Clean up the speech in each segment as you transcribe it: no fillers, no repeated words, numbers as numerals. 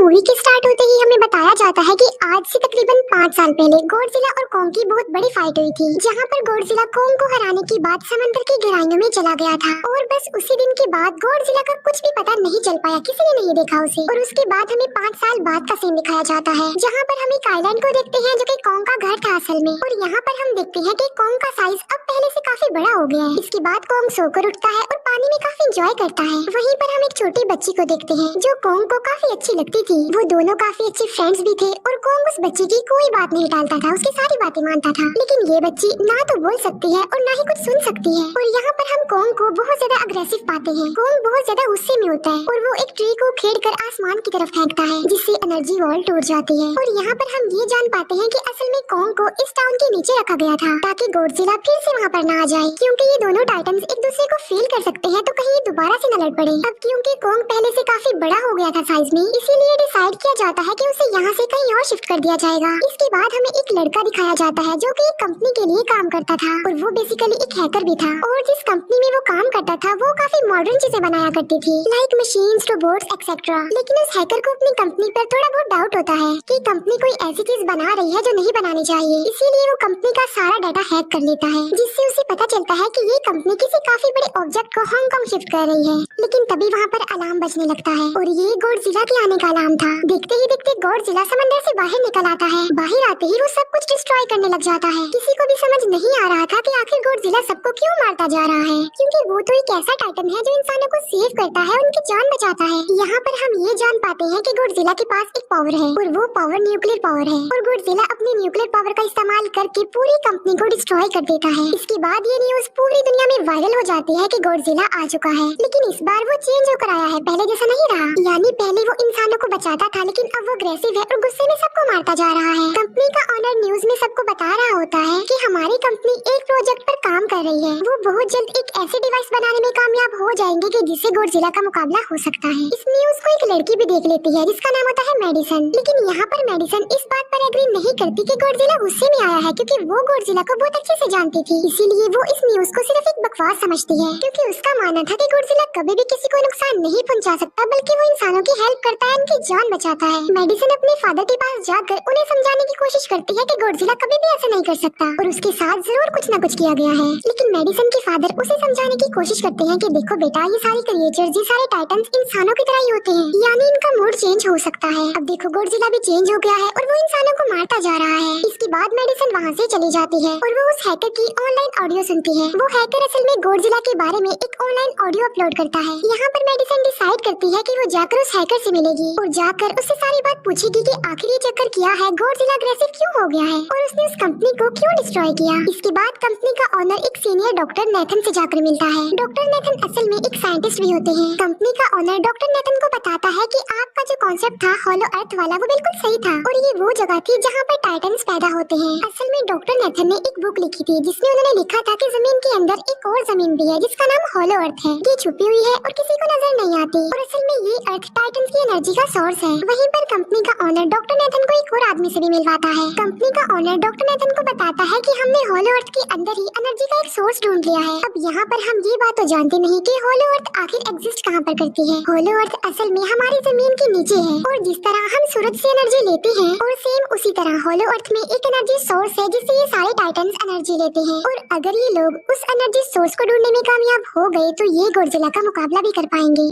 Movie के start होते ही हमें बताया जाता है कि आज से तकरीबन 5 साल पहले गॉडजिला और कॉन्ग की बहुत बड़ी फाइट हुई थी, जहां पर गॉडजिला कॉन्ग को हराने की बाद समंदर की गहराइयों में चला गया था और बस उसी दिन के बाद गॉडजिला का कुछ भी पता नहीं चल पाया, किसी ने नहीं देखा उसे। और उसके बाद हमें 5 साल बाद का सीन दिखाया जाता है, जहाँ पर हम एक आइलैंड को देखते हैं जो कि कॉन्ग का घर था असल में। और यहाँ पर हम देखते हैं कि कॉन्ग का साइज अब पहले से काफी बड़ा हो गया है। इसके बाद कॉन्ग सोकर उठता है और पानी में काफी एंजॉय करता है। वहीं पर हम एक छोटी बच्ची को देखते हैं जो कॉन्ग को काफी अच्छी लगती थी। वो दोनों काफी अच्छे फ्रेंड्स भी थे और कॉन्ग उस बच्ची की कोई बात नहीं टालता था, उसकी सारी बातें मानता था। लेकिन ये बच्ची ना तो बोल सकती है और ना ही कुछ सुन सकती है। और यहाँ पर हम कॉन्ग को बहुत ज्यादा अग्रेसिव पाते हैं। कॉन्ग बहुत ज्यादा गुस्से में होता है और वो एक ट्री को खेड़कर आसमान की तरफ फेंकता है, जिससे एनर्जी वॉल टूट जाती है। और यहाँ पर हम ये जान पाते हैं कि असल में कॉन्ग को इस टाउन के नीचे रखा गया था ताकि गॉडजिला फिर से वहाँ पर ना आ जाए, क्योंकि ये दोनों टाइटन्स एक दूसरे को फील कर सकते हैं, तो कहीं ये दोबारा से न लड़ पड़े। अब क्योंकि कॉन्ग पहले से काफी बड़ा हो गया था साइज में, इसीलिए डिसाइड किया जाता है कि उसे यहाँ से कहीं और शिफ्ट कर दिया जाएगा। इसके बाद हमें एक लड़का दिखाया जाता है जो कि एक कंपनी के लिए काम करता था और वो बेसिकली एक हैकर भी था। और जिस कंपनी में वो काम करता था वो काफी मॉडर्न चीजें बनाया करती थी, लाइक मशीन्स, रोबोट्स एक्सेट्रा। लेकिन उस हैकर को अपनी कंपनी पर थोड़ा बहुत डाउट होता है कि कंपनी कोई ऐसी चीज बना रही है जो नहीं बनानी चाहिए, इसीलिए वो कंपनी का सारा डाटा हैक कर लेता है, जिससे उसे पता चलता है कि ये कंपनी किसी काफी बड़े ऑब्जेक्ट को हांगकांग शिफ्ट कर रही है। लेकिन तभी वहाँ पर अलार्म बजने लगता है और ये गॉडजिला के आने का अलार्म था। देखते ही देखते गॉडजिला समंदर से बाहर निकल आता है। बाहर आते ही वो सब कुछ डिस्ट्रॉय करने लग जाता है। किसी को भी समझ नहीं आ रहा था कि आखिर गॉडजिला सबको क्यों मारता जा रहा है, क्योंकि वो तो एक ऐसा टाइटन है जो इंसानों को सेव करता है, उनकी जान बचाता है। यहाँ पर हम ये जान पाते हैं कि गॉडजिला के पास एक पावर है और वो पावर न्यूक्लियर पावर है। और गॉडजिला अपनी न्यूक्लियर पावर का इस्तेमाल करके पूरी कंपनी को डिस्ट्रॉय कर देता है। इसके बाद ये न्यूज पूरी दुनिया में वायरल हो जाती है कि गॉडजिला आ चुका है। लेकिन इस बार वो चेंज होकर आया है, पहले जैसा नहीं रहा। यानी पहले वो इंसानों को बचाता था, लेकिन अब वो अग्रेसिव है और गुस्से में सबको मारता जा रहा है। कंपनी का ऑनर न्यूज में सबको बता रहा होता है कि हमारी कंपनी एक प्रोजेक्ट पर काम कर रही है। वो बहुत जल्द एक ऐसी डिवाइस बनाने में कामयाब हो जाएंगे कि जिससे गॉडजिला का मुकाबला हो सकता है। इस न्यूज को एक लड़की भी देख लेती है जिसका नाम होता है मेडिसन। लेकिन यहाँ पर मेडिसन इस बात पर एग्री नहीं करती कि गॉडजिला गुस्से में आया है, क्योंकि वो गॉडजिला को बहुत अच्छे से जानती थी। इसीलिए वो इस न्यूज को सिर्फ एक बकवास समझती है, क्योंकि उसका मानना था कि गॉडजिला कभी भी किसी को नुकसान नहीं पहुंचा सकता, बल्कि वो इंसानों की हेल्प करता है, उनकी जान बचाता है। मेडिसन अपने फादर के पास जाकर उन्हें समझाने की कोशिश करती है कि गॉडजिला कभी भी ऐसा नहीं कर सकता और उसके साथ जरूर कुछ न कुछ किया गया है। लेकिन मेडिसन के फादर उसे समझाने की कोशिश करते हैं कि देखो बेटा, ये सारे क्रिएचर्स, ये सारे टाइटन्स इंसानों की तरह ही होते हैं, यानी इनका मूड चेंज हो सकता है। अब देखो गॉडजिला भी चेंज हो गया है और वो इंसानों को मारता जा रहा है। इसके बाद मेडिसन वहाँ से चली जाती है और वो उस हैकर की ऑनलाइन ऑडियो सुनती है। वो हैकर असल में गॉडजिला के बारे में एक ऑनलाइन ऑडियो अपलोड करता है। यहाँ पर मेडिसन डिसाइड करती है कि वो जाकर उस हैकर से मिलेगी और जाकर उससे सारी बात पूछेगी कि आखिर ये चक्कर क्या है, गॉडजिला अग्रेसिव क्यों हो गया है और उसने उस कंपनी को क्यों डिस्ट्रॉय किया। इसके बाद कंपनी का ऑनर एक सीनियर डॉक्टर नेथन से जाकर मिलता है। डॉक्टर नेथन असल में एक साइंटिस्ट भी होते हैं। कंपनी का ऑनर डॉक्टर नेथन को बताता है कि आपका जो कॉन्सेप्ट था हॉलो अर्थ वाला, वो बिल्कुल सही था और ये वो जगह थी जहाँ पर टाइटन्स पैदा होते हैं। असल में डॉक्टर नेथन ने एक बुक लिखी थी जिसमें उन्होंने लिखा था कि जमीन के अंदर एक और जमीन भी है जिसका नाम हॉलो अर्थ है। ये छुपी हुई है और किसी को नजर नहीं आती और असल में ये अर्थ टाइटन्स की एनर्जी का सोर्स है। वहीं पर कंपनी का ऑनर डॉक्टर नेथन को एक और आदमी से भी मिलवाता है। कंपनी का ऑनर डॉक्टर नेथन को बताता है कि हमने हॉलो अर्थ के अंदर ही एनर्जी का एक सोर्स ढूंढ लिया है। अब यहाँ पर हम ये बात तो जानते नहीं कि हॉलो अर्थ आखिर एग्जिस्ट कहाँ पर करती है। हॉलो अर्थ असल में हमारी जमीन के नीचे है और जिस तरह हम सूरज से एनर्जी लेते हैं और सेम उसी तरह हॉलो अर्थ में एक एनर्जी सोर्स है जिससे ये सारे टाइटन्स एनर्जी लेते हैं। और अगर ये लोग उस एनर्जी सोर्स को ढूंढने में कामयाब हो गए तो ये गॉडजिला का मुकाबला भी कर पाएंगे।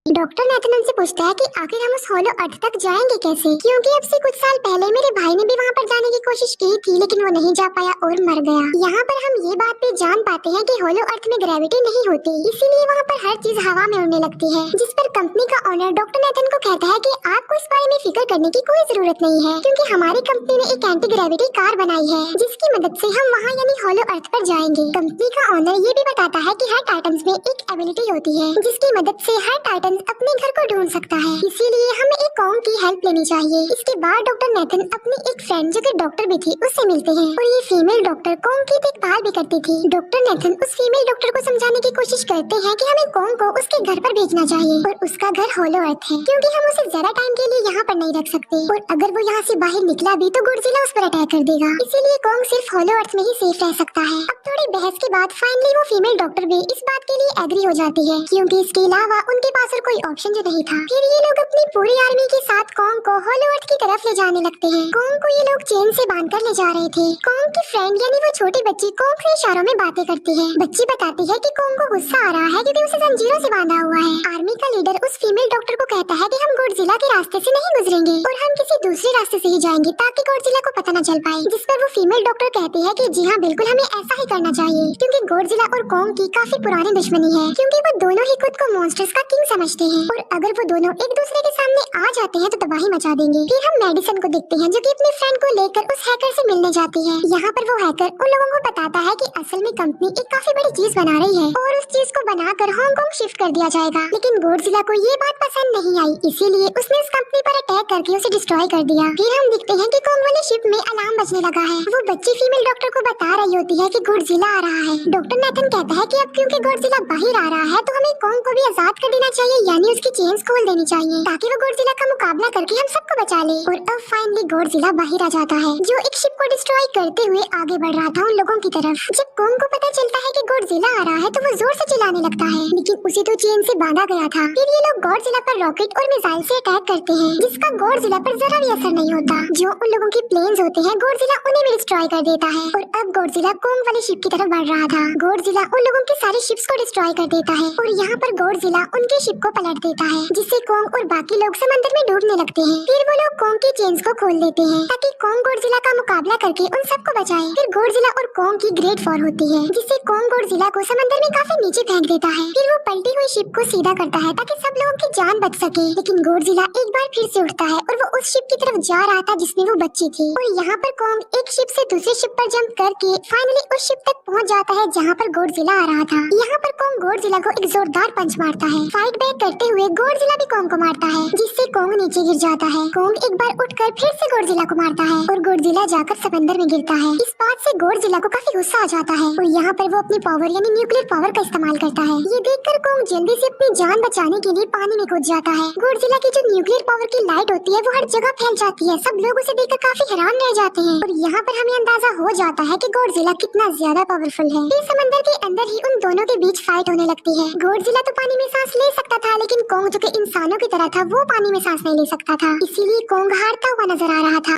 डॉक्टर नेथन उनसे पूछता है कि आखिर हम उस हॉलो अर्थ तक जाएंगे कैसे, क्योंकि अब से कुछ साल पहले मेरे भाई ने भी वहाँ पर जाने की कोशिश की थी, लेकिन वो नहीं जा पाया और मर गया। यहाँ पर हम ये बात भी जान पाते हैं कि हॉलो अर्थ में ग्रेविटी नहीं होती, इसीलिए वहाँ पर हर चीज हवा में उड़ने लगती है। जिस पर कंपनी का ऑनर डॉक्टर नेथन को कहता है कि आपको इस बारे में फिक्र करने की कोई जरूरत नहीं है, क्योंकि हमारी कंपनी ने एक एंटी ग्रेविटी कार बनाई है जिसकी मदद से हम वहाँ यानी हॉलो अर्थ पर जाएंगे। कंपनी का ऑनर ये भी बताता है कि हर टाइटन्स में एक एबिलिटी होती है जिसकी मदद से हर टाइटन अपने घर को ढूंढ सकता है, इसीलिए हमें एक कॉन्ग की हेल्प लेनी चाहिए। इसके बाद डॉक्टर नेथन अपनी एक फ्रेंड जो कि डॉक्टर भी थी उससे मिलते हैं और ये फीमेल डॉक्टर कॉन्ग की देखभाल भी करती थी। डॉक्टर नेथन उस फीमेल डॉक्टर को समझाने की कोशिश करते हैं कि हमें कॉन्ग को उसके घर पर भेजना चाहिए और उसका घर हॉलो अर्थ है। है, क्योंकि हम उसे ज्यादा टाइम के लिए यहाँ पर नहीं रख सकते और अगर वो यहाँ से बाहर निकला भी तो गॉडजिला उस पर अटैक कर देगा। इसीलिए कॉन्ग सिर्फ होलो अर्थ में ही सेफ रह सकता है। अब थोड़ी बहस के बाद फाइनली वो फीमेल डॉक्टर भी इस बात के लिए एग्री हो जाती है, क्योंकि इसके अलावा उनके पास और कोई ऑप्शन जो नहीं था। फिर ये लोग अपनी पूरी आर्मी के साथ कॉन्ग को होलो अर्थ की तरफ ले जाने लगते हैं। कॉन्ग को ये लोग चेन से बांधकर ले जा रहे थे। कॉन्ग की फ्रेंड यानी वो छोटी बच्ची कॉन्ग से इशारों में बातें करती है। बच्ची बताती है कि कॉन्ग को गुस्सा आ रहा है क्योंकि उसे जंजीरों से बांधा हुआ है। आर्मी का लीडर उस फीमेल डॉक्टर को कहता है कि हम गॉडजिला के रास्ते से नहीं गुजरेंगे और हम किसी दूसरे रास्ते से ही जाएंगे ताकि गॉडजिला को पता न चल पाए। जिस पर वो फीमेल डॉक्टर कहती है कि जी हाँ बिल्कुल हमें ऐसा ही करना चाहिए, क्योंकि गॉडजिला और कॉन्ग की काफी पुरानी दुश्मनी है, क्योंकि वो दोनों ही खुद को मॉन्स्टर्स का किंग समझते हैं और अगर वो दोनों एक दूसरे के सामने आ जाते हैं तो तबाही मचा देंगे। फिर हम मेडिसन को देखते हैं जो कि अपने फ्रेंड को लेकर उस हैकर से मिलने जाती है। यहाँ पर वो हैकर उन लोगों को बताता है कि असल में कंपनी एक काफी बड़ी चीज बना रही है और उस चीज को बनाकर हांगकांग शिफ्ट कर दिया जाएगा। लेकिन गॉडजिला को ये बात पसंद नहीं आई, इसीलिए उसने उस कंपनी पर अटैक करके उसे डिस्ट्रॉय कर दिया। फिर हम देखते हैं कि कॉन्ग वाले शिप में अलार्म बजने लगा है। वो बच्ची फीमेल डॉक्टर को बता रही होती है कि गॉडजिला आ रहा है। डॉक्टर नेथन कहता है कि अब क्योंकि गॉडजिला बाहर आ रहा है तो हमें कॉन्ग को भी आजाद कर देना चाहिए, यानी उसकी चेन्स खोल देनी चाहिए ताकि वो गॉडजिला का मुकाबला करके हम सबको बचा ले। और अब फाइनली गॉडजिला बाहर आ जाता है जो एक शिप को डिस्ट्रॉय करते हुए आगे बढ़ रहा था उन लोगों की तरफ। जब कॉन्ग को पता चलता है कि गॉडजिला आ रहा है तो वो जोर से चिल्लाने लगता है, लेकिन उसे तो चेन से बांधा गया था। फिर ये लोग गॉडजिला पर रॉकेट और मिसाइल से अटैक करते हैं, जिसका गॉडजिला पर जरा भी असर नहीं होता। जो उन लोगों की प्लेन्स होते हैं गॉडजिला उन्हें भी डिस्ट्रॉय कर देता है और अब गॉडजिला कॉन्ग वाली शिप की तरफ बढ़ रहा था। गॉडजिला उन लोगों के सारे शिप्स को डिस्ट्रॉय कर देता है और यहाँ पर गॉडजिला उनके शिप को पलट देता है, जिससे कॉन्ग और बाकी लोग समंदर में डूबने लगते हैं। फिर वो लोग कॉन्ग की चेन्स को खोल देते हैं ताकि कॉन्ग गॉडजिला का मुकाबला करके उन सबको बचाए। फिर गॉडजिला और कॉन्ग की ग्रेट वॉर होती है, जिससे कॉन्ग गॉडजिला को समंदर में काफी नीचे फेंक देता है। फिर वो पलटी हुई शिप को सीधा करता है ताकि सब लोगों की जान बच सके। लेकिन गॉडजिला एक बार फिर से उठता है और वो उस शिप की तरफ जा रहा था जिसमें वो बच्ची थी। और यहाँ पर कॉन्ग एक शिप से दूसरी शिप पर जंप करके फाइनली उस शिप तक पहुँच जाता है जहाँ पर गॉडजिला आ रहा था। यहाँ पर कॉन्ग गॉडजिला को एक जोरदार पंच मारता है। फाइट बैक करते हुए गॉडजिला भी कॉन्ग को मारता है, जिससे कॉन्ग नीचे गिर जाता है। कॉन्ग एक बार उठकर फिर से गॉडजिला को मारता है और गॉडजिला जाकर समंदर में गिरता है। इस बात से गॉडजिला को काफी गुस्सा आ जाता है और यहाँ पर वो अपनी पावर यानी न्यूक्लियर पावर का इस्तेमाल करता है। ये देखकर कॉन्ग जल्दी से अपनी जान बचाने के लिए पानी में कूद जाता है। गॉडजिला की जो न्यूक्लियर पावर की लाइट होती है वो हर जगह फैल जाती है। सब लोग उसे देखकर काफी हैरान रह जाते हैं और यहाँ पर हमें अंदाजा हो जाता है कि गॉडजिला कितना ज्यादा पावरफुल है। फिर समंदर के अंदर ही उन दोनों के बीच फाइट होने लगती है। गॉडजिला तो पानी में सांस ले सकता था, लेकिन कॉन्ग जो कि इंसानों की तरह था वो पानी में सांस नहीं ले सकता था, इसीलिए कॉन्ग हारता हुआ नजर आ रहा था।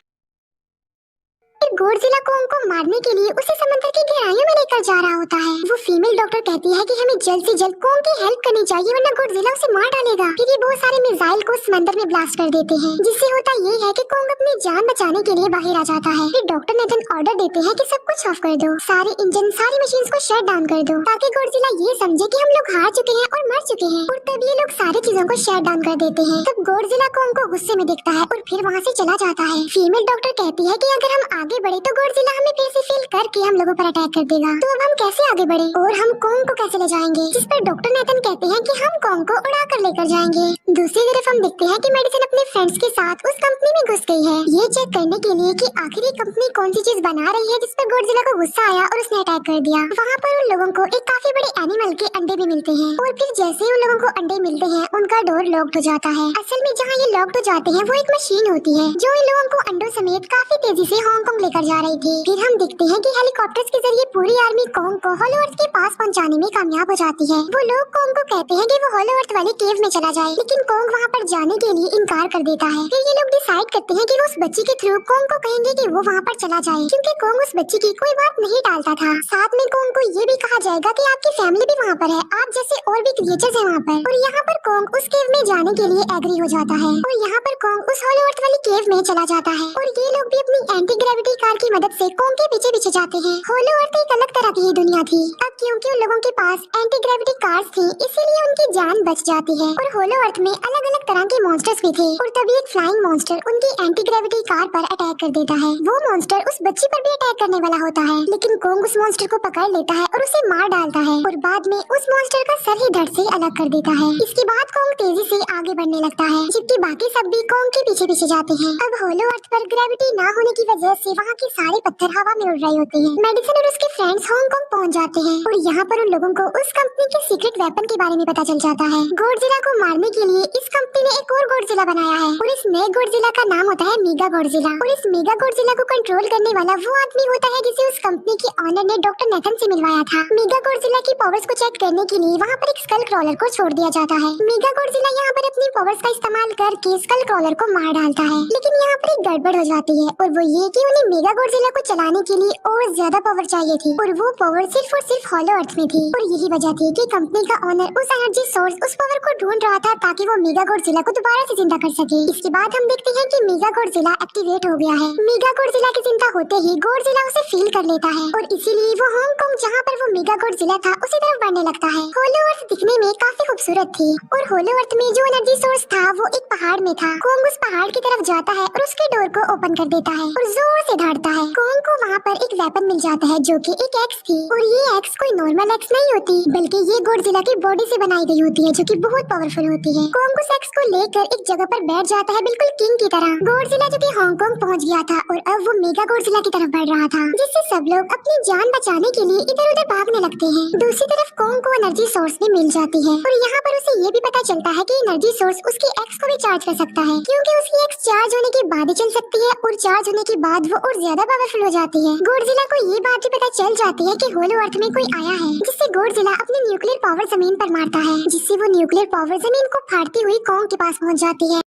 फिर गॉडजिला कॉन्ग को मारने के लिए उसे समंदर की गहराइयों में लेकर जा रहा होता है। वो फीमेल डॉक्टर कहती है कि हमें जल्द से जल्द कॉन्ग की हेल्प करनी चाहिए वरना गॉडजिला उसे मार डालेगा। फिर ये बहुत सारे मिसाइल को समंदर में ब्लास्ट कर देते हैं, जिससे होता ये है कि कॉन्ग अपनी जान बचाने के लिए बाहर आ जाता है। फिर डॉक्टर नेथन ऑर्डर देते हैं कि सब कुछ ऑफ कर दो, सारे इंजन सारी मशीन्स को शट डाउन कर दो, ताकि गॉडजिला ये समझे कि हम लोग हार चुके हैं और मर चुके हैं। और तब ये लोग सारी चीजों को शट डाउन कर देते हैं। तब गॉडजिला कॉन्ग को गुस्से में देखता है और फिर वहाँ से चला जाता है। फीमेल डॉक्टर कहती है कि अगर हम आगे बढ़े तो गॉडजिला हमें फिर से फेल करके हम लोगों पर अटैक कर देगा, तो अब हम कैसे आगे बढ़े और हम कॉन्ग को कैसे ले जाएंगे। जिस पर डॉक्टर नेथन कहते हैं कि हम कॉन्ग को उड़ा कर लेकर जाएंगे। दूसरी तरफ हम देखते हैं कि मेडिसन अपने फ्रेंड्स के साथ उस कंपनी में घुस गई है, ये चेक करने के लिए कि आखिर ये कंपनी कौन सी चीज बना रही है जिस पर गॉडजिला को गुस्सा आया और उसने अटैक कर दिया। वहाँ पर उन लोगों को एक काफी बड़े एनिमल के अंडे भी मिलते हैं और फिर जैसे ही उन लोगों को अंडे मिलते हैं उनका डोर लॉक्ड हो जाता है। असल में जहाँ ये लॉक्ड हो जाते हैं वो एक मशीन होती है जो इन लोगों को अंडों समेत काफी तेजी से हांगकांग लेकर जा रही थी। फिर हम देखते हैं कि हेलीकॉप्टर्स के जरिए पूरी आर्मी कॉन्ग को होलो अर्थ के पास पहुंचाने में कामयाब हो जाती है। वो लोग कॉन्ग को कहते हैं कि वो होलो अर्थ वाले केव में चला जाए, लेकिन कॉन्ग वहाँ पर जाने के लिए इनकार कर देता है। फिर ये लोग डिसाइड करते हैं कि वो उस बच्ची के थ्रू कॉन्ग को कहेंगे कि वो वहाँ पर चला जाए, क्योंकि कॉन्ग उस बच्ची की कोई बात नहीं टालता था। साथ में कॉन्ग को ये भी कहा जाएगा कि आपकी फैमिली भी वहाँ पर है, आप जैसे और भी क्रिएचर्स हैं वहाँ पर। और यहाँ पर कॉन्ग उस केव में जाने के लिए एग्री हो जाता है और यहाँ पर कॉन्ग उस होलो अर्थ वाली केव में चला जाता है और ये लोग भी अपनी एंटी ग्रेविटी कार की मदद से कॉन्ग के पीछे पीछे जाते हैं। होलो अर्थ एक अलग तरह की दुनिया थी। अब क्योंकि उन लोगों के पास एंटी ग्रेविटी कार्स थी, इसीलिए उनकी जान बच जाती है। और होलो अर्थ में अलग अलग तरह के मॉन्स्टर्स भी थे और तभी एक फ्लाइंग मॉन्स्टर उनकी एंटी ग्रेविटी कार पर अटैक कर देता है। वो मॉन्स्टर उस बच्ची पर भी अटैक करने वाला होता है, लेकिन कॉन्ग उस मॉन्स्टर को पकड़ लेता है और उसे मार डालता है और बाद में उस मॉन्स्टर का सर ही धड़ से अलग कर देता है। इसके बाद कॉन्ग तेजी से आगे बढ़ने लगता है, जबकि बाकी सब भी कॉन्ग के पीछे पीछे जाते हैं। अब होलो अर्थ पर ग्रेविटी न होने की वजह से वहाँ वहाँ के सारे पत्थर हवा में उड़ रहे होते हैं। मेडिसन और उसके फ्रेंड्स हांगकांग पहुँच जाते हैं और यहाँ पर उन लोगों को उस कंपनी के सीक्रेट वेपन के बारे में पता चल जाता है। गॉडजिला को मारने के लिए इस कंपनी ने एक और गॉडजिला बनाया है और इस नए गॉडजिला का नाम होता है मेगा गॉडजिला। और इस मेगा गॉडजिला को कंट्रोल करने वाला वो आदमी होता है जिसे उस कंपनी के ऑनर ने डॉक्टर नेथन से मिलवाया था। मेगा गॉडजिला की पावर्स को चेक करने के लिए वहाँ पर एक स्कल क्रॉलर को छोड़ दिया जाता है। मेगा गॉडजिला यहाँ पर अपनी पावर्स का इस्तेमाल करके स्कल क्रॉलर को मार डालता है, लेकिन यहाँ पर एक गड़बड़ हो जाती है और वो ये कि उन्हें मेगा गॉडजिला को चलाने के लिए और ज्यादा पावर चाहिए थी और वो पावर सिर्फ और सिर्फ हॉलो अर्थ में थी। और यही वजह थी कि कंपनी का ऑनर उस एनर्जी सोर्स उस पावर को ढूंढ रहा था ताकि वो मेगा गॉडजिला को दोबारा से जिंदा कर सके। इसके बाद हम देखते हैं कि मेगा गॉडजिला एक्टिवेट हो गया है। मेगा गॉडजिला की जिंदा होते ही गॉडजिला उसे फील कर लेता है और इसीलिए वो हांगकांग जहाँ पर वो मेगा गॉडजिला था उसी तरफ बढ़ने लगता है। होलो अर्थ दिखने में काफी खूबसूरत थी और होलो अर्थ में जो एनर्जी सोर्स था वो एक पहाड़ में था। कोंग उस पहाड़ की तरफ जाता है और उसके डोर को ओपन कर देता है और जोर से धाड़ता है। कोंग को वहाँ पर एक वेपन मिल जाता है जो कि एक एक्स थी और ये एक्स कोई नॉर्मल एक्स नहीं होती बल्कि ये गॉडजिला की बॉडी से बनाई गई होती है जो कि बहुत पावरफुल होती है। कोंग उस एक्स को लेकर एक जगह पर बैठ जाता है बिल्कुल किंग की तरह। गॉडजिला जो कि हांगकांग पहुँच गया था और अब वो मेगा गॉडजिला की तरफ बढ़ रहा था, जिससे सब लोग अपनी जान बचाने के लिए इधर उधर भागने लगते हैं। दूसरी तरफ कोंग को एनर्जी सोर्स भी मिल जाती है और यहाँ पर उसे ये भी पता चलता है कि एनर्जी सोर्स उसकी एक्स को भी चार्ज कर सकता है, क्योंकि उसकी एक्स चार्ज होने के बाद ही चल सकती है और चार्ज होने के बाद वो और ज्यादा पावरफुल हो जाती है। गॉडजिला को ये बात भी पता चल जाती है कि होलो अर्थ में कोई आया है, जिससे गॉडजिला अपनी न्यूक्लियर पावर जमीन पर मारता है, जिससे वो न्यूक्लियर पावर जमीन को फाड़ती हुई कोंग के पास पहुँच जाती है।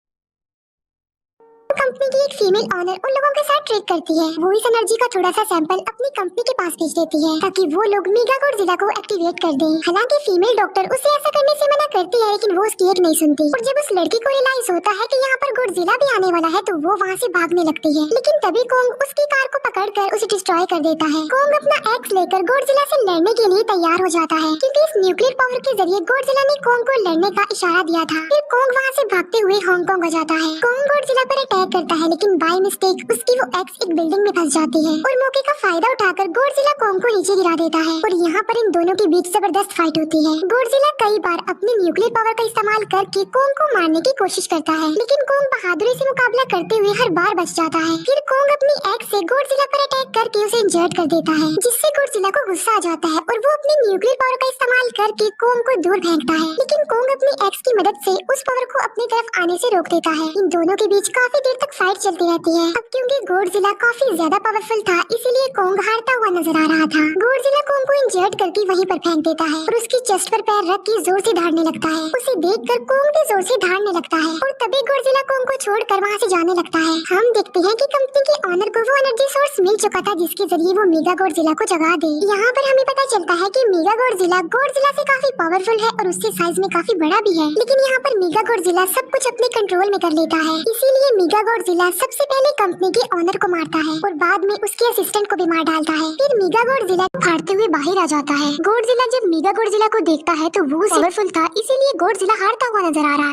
कंपनी की एक फीमेल ऑनर उन लोगों के साथ ट्रेड करती है। वो इस एनर्जी का थोड़ा सा सैंपल अपनी कंपनी के पास भेज देती है ताकि वो लोग मेगा गॉडजिला को एक्टिवेट कर दें। हालांकि फीमेल डॉक्टर उसे ऐसा करने से मना करती है, लेकिन वो उसकी एक नहीं सुनती और जब उस लड़की को रियलाइज होता है कि यहाँ पर गॉडजिला भी आने वाला है तो वो वहाँ से भागने लगती है, लेकिन तभी कोंग उसकी कार को पकड़कर उसे डिस्ट्रॉय कर देता है। कोंग अपना एक्स लेकर गॉडजिला से लड़ने के लिए तैयार हो जाता है, क्योंकि इस न्यूक्लियर पावर के जरिए गॉडजिला ने कोंग को लड़ने का इशारा दिया था। फिर कोंग वहाँ से भागते हुए हांगकांग हो जाता है। कोंग गॉडजिला पर अटैक करता है, लेकिन बाय मिस्टेक उसकी वो एक्स एक बिल्डिंग में फंस जाती है और मौके का फायदा उठाकर गॉडजिला कोंग को नीचे गिरा देता है और यहाँ पर इन दोनों के बीच जबरदस्त फाइट होती है। गॉडजिला कई बार अपनी न्यूक्लियर पावर का इस्तेमाल करके कोंग को मारने की कोशिश करता है, लेकिन कोंग बहादुरी से मुकाबला करते हुए हर बार बच जाता है। फिर कोंग अपनी एक्स से गॉडजिला पर अटैक करके उसे इंजर्ड कर देता है, जिससे गॉडजिला को गुस्सा आ जाता है और वो अपनी न्यूक्लियर पावर का इस्तेमाल करके कोंग को दूर फेंकता है, लेकिन कोंग अपनी एक्स की मदद से उस पावर को अपनी तरफ आने से रोक देता है। इन दोनों के बीच काफी देर तक फाइट चलती रहती है। अब क्योंकि गॉडजिला काफी ज्यादा पावरफुल था, इसीलिए कोंग हारता हुआ नजर आ रहा था। गॉडजिला कोंग को इंजर्ड करके वहीं पर फेंक देता है और उसकी चेस्ट पर पैर रख के जोर से धाड़ने लगता है। उसे देखकर कोंग भी जोर से धाड़ने लगता है और तभी गॉडजिला कोंग को छोड़कर वहाँ से जाने लगता है। हम देखते हैं कि कंपनी के ऑनर को वो एनर्जी सोर्स मिल चुका था जिसके जरिए वो मेगा गॉडजिला को जगा दे। यहाँ पर हमें पता चलता है कि मेगा गॉडजिला गॉडजिला से काफी पावरफुल है और उससे साइज में काफी बड़ा भी है, लेकिन यहाँ पर मेगा गॉडजिला सब कुछ अपने कंट्रोल में कर लेता है। इसीलिए मेगा गॉडजिला सबसे पहले कंपनी के ऑनर को मारता है और बाद में उसके असिस्टेंट को भी मार डालता है। फिर मेगा गॉडजिला फाड़ते हुए बाहर आ जाता है। गॉडजिला जब मेगा गॉडजिला को देखता है तो वो पावरफुल था, इसीलिए गॉडजिला हारता हुआ नजर आ रहा था।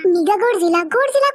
मेगा गॉडजिला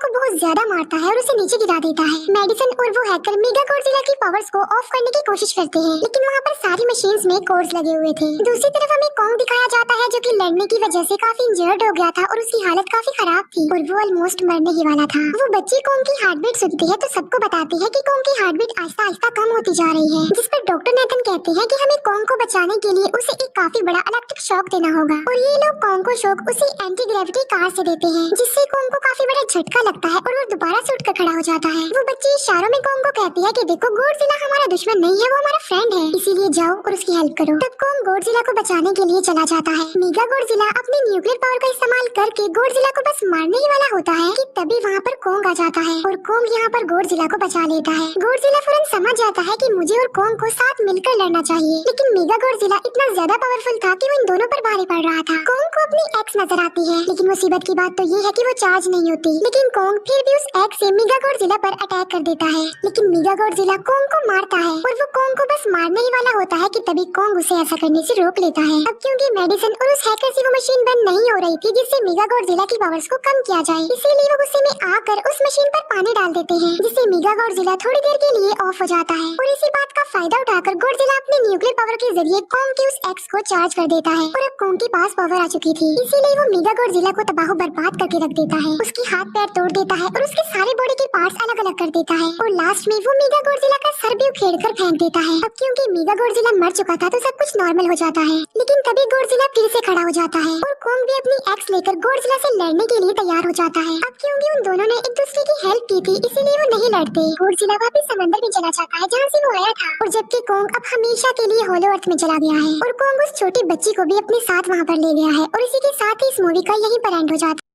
को बहुत ज्यादा मारता है और उसे नीचे गिरा देता है। मेडिसन और वो हैकर मेगा गॉडजिला की पावर्स को ऑफ करने की कोशिश करते हैं, लेकिन वहाँ पर सारी मशीन्स में कोड्स लगे हुए थे। दूसरी तरफ हमें कोंग दिखाया जाता है जो कि लड़ने की वजह से काफी इंजर्ड हो गया था और उसकी हालत काफी खराब थी और वो ऑलमोस्ट मरने ही वाला था। वो बच्ची कोंग की हार्ट बीट सुनती है तो सबको बताती है कि कोंग की हार्ट बीट आहिस्ता आहिस्ता कम होती जा रही है, जिस पर डॉक्टर नेथन कहते हैं कि हमें कोंग को बचाने के लिए उसे एक काफी बड़ा इलेक्ट्रिक शॉक देना होगा और ये लोग कोंग को शॉक उसी एंटी ग्रेविटी कार से देते हैं, जिससे कोंग को काफी बड़ा झटका लगता है और वो दोबारा से उठकर खड़ा हो जाता है। वो बच्ची इशारों में कोंग को कहती है कि देखो गॉडजिला हमारा दुश्मन नहीं है, वो हमारा फ्रेंड है, इसीलिए जाओ और उसकी हेल्प करो। तब कोंग गॉडजिला को बचाने के लिए चला जाता है। मेगा गॉडजिला अपनी न्यूक्लियर पावर का इस्तेमाल करके गॉडजिला को बस मारने ही वाला होता है कि तभी वहाँ पर कोंग आ जाता है और कोंग यहाँ पर गॉडजिला को बचा लेता है। गॉडजिला फौरन समझ जाता है कि मुझे और कोंग को साथ मिलकर लड़ना चाहिए, लेकिन मेगा गॉडजिला इतना ज्यादा पावरफुल था कि वो इन दोनों पर भारी पड़ रहा था। कोंग को अपनी एक्स नजर आती है, लेकिन मुसीबत की बात तो ये है कि वो चार्ज नहीं होती, लेकिन कोंग फिर भी उस एक्स से मेगा गॉडजिला पर अटैक कर देता है, लेकिन मेगा गॉडजिला कोंग को मारता है और वो कोंग को बस मारने ही वाला होता है कि तभी कोंग उसे ऐसा करने से रोक लेता है। अब क्योंकि मेडिसन और उस हैकर से वो मशीन बंद नहीं हो रही थी जिससे मेगा गॉडजिला की पावर्स को कम किया जाए, इसीलिए वो गुस्से में आकर उस मशीन पर पानी डाल देते हैं, जिससे मेगा गॉडजिला थोड़ी देर के लिए ऑफ हो जाता है और इसी बात का फायदा उठाकर गॉडजिला अपने न्यूक्लियर पावर के जरिए कोंग के उस एक्स को चार्ज कर देता है और अब कोंग के पास पावर आ चुकी थी, इसीलिए वो मेगा गॉडजिला को तबाह बर्बाद करके रख देता है, उसके हाथ पैर तोड़ देता है और उसके सारे बॉडी के पार्ट्स अलग अलग कर देता है और लास्ट में वो मेगा गॉडजिला का सर भी उखेड़ कर फेंक देता है। अब क्योंकि मेगा गॉडजिला मर चुका था तो सब कुछ नॉर्मल हो जाता है, लेकिन तभी गॉडजिला फिर से खड़ा हो जाता है और कोंग भी अपनी एक्स लेकर गॉडजिला से लड़ने के लिए तैयार हो जाता है। अब क्योंकि उन दोनों ने एक दूसरे की हेल्प की थी इसीलिए वो नहीं लड़ते। गॉडजिला वापस समंदर में चला जाता है जहाँ से वो आया था, और जबकि कोंग अब हमेशा के लिए होलो अर्थ में चला गया है और कोंग उस छोटी बच्ची को भी अपने साथ वहाँ पर ले गया है। और इसी के साथ ही इस मूवी का यहीं पर एंड हो जाता है।